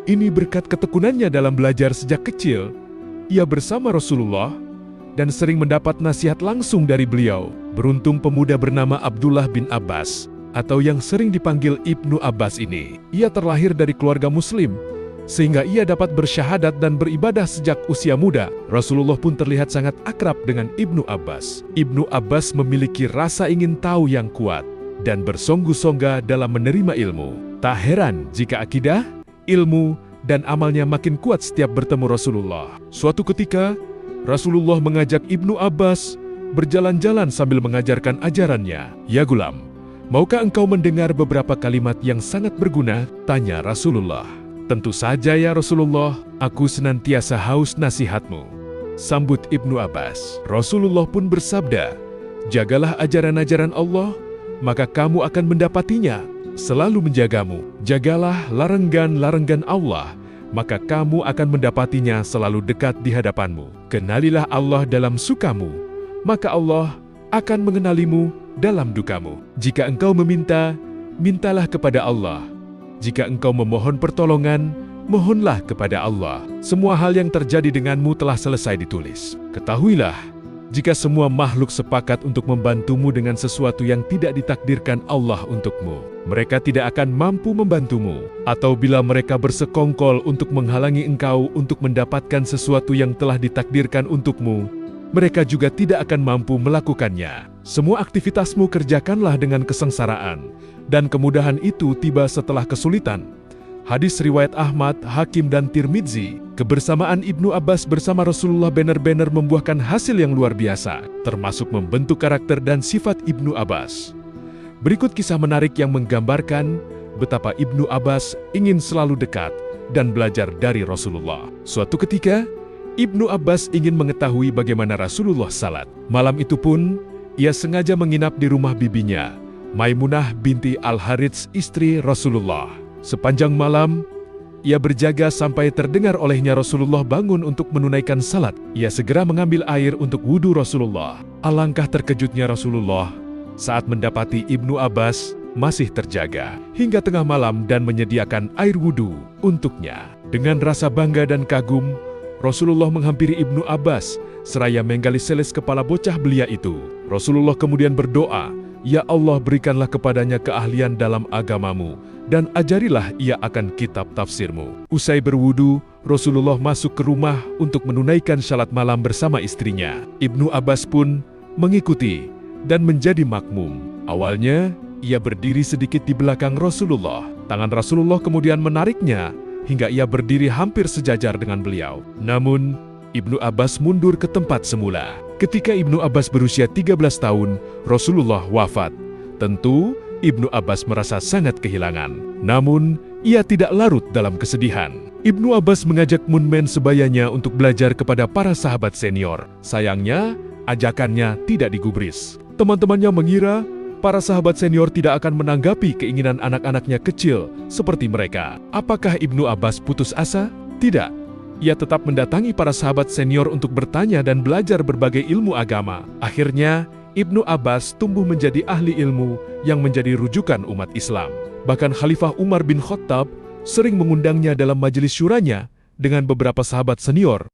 Ini berkat ketekunannya dalam belajar sejak kecil. Ia bersama Rasulullah dan sering mendapat nasihat langsung dari beliau. Beruntung pemuda bernama Abdullah bin Abbas, atau yang sering dipanggil Ibnu Abbas ini. Ia terlahir dari keluarga muslim, sehingga ia dapat bersyahadat dan beribadah sejak usia muda. Rasulullah pun terlihat sangat akrab dengan Ibnu Abbas. Ibnu Abbas memiliki rasa ingin tahu yang kuat dan bersungguh-sungguh dalam menerima ilmu. Tak heran jika akidah, ilmu, dan amalnya makin kuat setiap bertemu Rasulullah. Suatu ketika, Rasulullah mengajak Ibnu Abbas berjalan-jalan sambil mengajarkan ajarannya. "Ya gulam, maukah engkau mendengar beberapa kalimat yang sangat berguna?" tanya Rasulullah. "Tentu saja ya Rasulullah, aku senantiasa haus nasihatmu," sambut Ibnu Abbas. Rasulullah pun bersabda, "Jagalah ajaran-ajaran Allah, maka kamu akan mendapatinya selalu menjagamu. Jagalah larangan-larangan Allah, maka kamu akan mendapatinya selalu dekat di hadapanmu. Kenalilah Allah dalam sukamu, maka Allah akan mengenalimu dalam dukamu. Jika engkau meminta, mintalah kepada Allah. Jika engkau memohon pertolongan, mohonlah kepada Allah. Semua hal yang terjadi denganmu telah selesai ditulis. Ketahuilah, jika semua makhluk sepakat untuk membantumu dengan sesuatu yang tidak ditakdirkan Allah untukmu, mereka tidak akan mampu membantumu. Atau bila mereka bersekongkol untuk menghalangi engkau untuk mendapatkan sesuatu yang telah ditakdirkan untukmu, mereka juga tidak akan mampu melakukannya. Semua aktivitasmu kerjakanlah dengan kesengsaraan, dan kemudahan itu tiba setelah kesulitan." Hadis riwayat Ahmad, Hakim, dan Tirmidzi. Kebersamaan Ibnu Abbas bersama Rasulullah benar-benar membuahkan hasil yang luar biasa, termasuk membentuk karakter dan sifat Ibnu Abbas. Berikut kisah menarik yang menggambarkan betapa Ibnu Abbas ingin selalu dekat dan belajar dari Rasulullah. Suatu ketika, Ibnu Abbas ingin mengetahui bagaimana Rasulullah salat. Malam itu pun, ia sengaja menginap di rumah bibinya, Maimunah binti Al-Harits, istri Rasulullah. Sepanjang malam, ia berjaga sampai terdengar olehnya Rasulullah bangun untuk menunaikan salat. Ia segera mengambil air untuk wudhu Rasulullah. Alangkah terkejutnya Rasulullah saat mendapati Ibnu Abbas masih terjaga hingga tengah malam dan menyediakan air wudhu untuknya. Dengan rasa bangga dan kagum, Rasulullah menghampiri Ibnu Abbas seraya menggali selis kepala bocah belia itu. Rasulullah kemudian berdoa, "Ya Allah, berikanlah kepadanya keahlian dalam agamamu, dan ajarilah ia akan kitab tafsirmu." Usai berwudu, Rasulullah masuk ke rumah untuk menunaikan salat malam bersama istrinya. Ibnu Abbas pun mengikuti dan menjadi makmum. Awalnya, ia berdiri sedikit di belakang Rasulullah. Tangan Rasulullah kemudian menariknya hingga ia berdiri hampir sejajar dengan beliau. Namun, Ibnu Abbas mundur ke tempat semula. Ketika Ibnu Abbas berusia 13 tahun, Rasulullah wafat. Tentu, Ibnu Abbas merasa sangat kehilangan. Namun, ia tidak larut dalam kesedihan. Ibnu Abbas mengajak Munmen sebayanya untuk belajar kepada para sahabat senior. Sayangnya, ajakannya tidak digubris. Teman-temannya mengira para sahabat senior tidak akan menanggapi keinginan anak-anaknya kecil seperti mereka. Apakah Ibnu Abbas putus asa? Tidak. Ia tetap mendatangi para sahabat senior untuk bertanya dan belajar berbagai ilmu agama. Akhirnya, Ibnu Abbas tumbuh menjadi ahli ilmu yang menjadi rujukan umat Islam. Bahkan Khalifah Umar bin Khattab sering mengundangnya dalam majelis syuranya dengan beberapa sahabat senior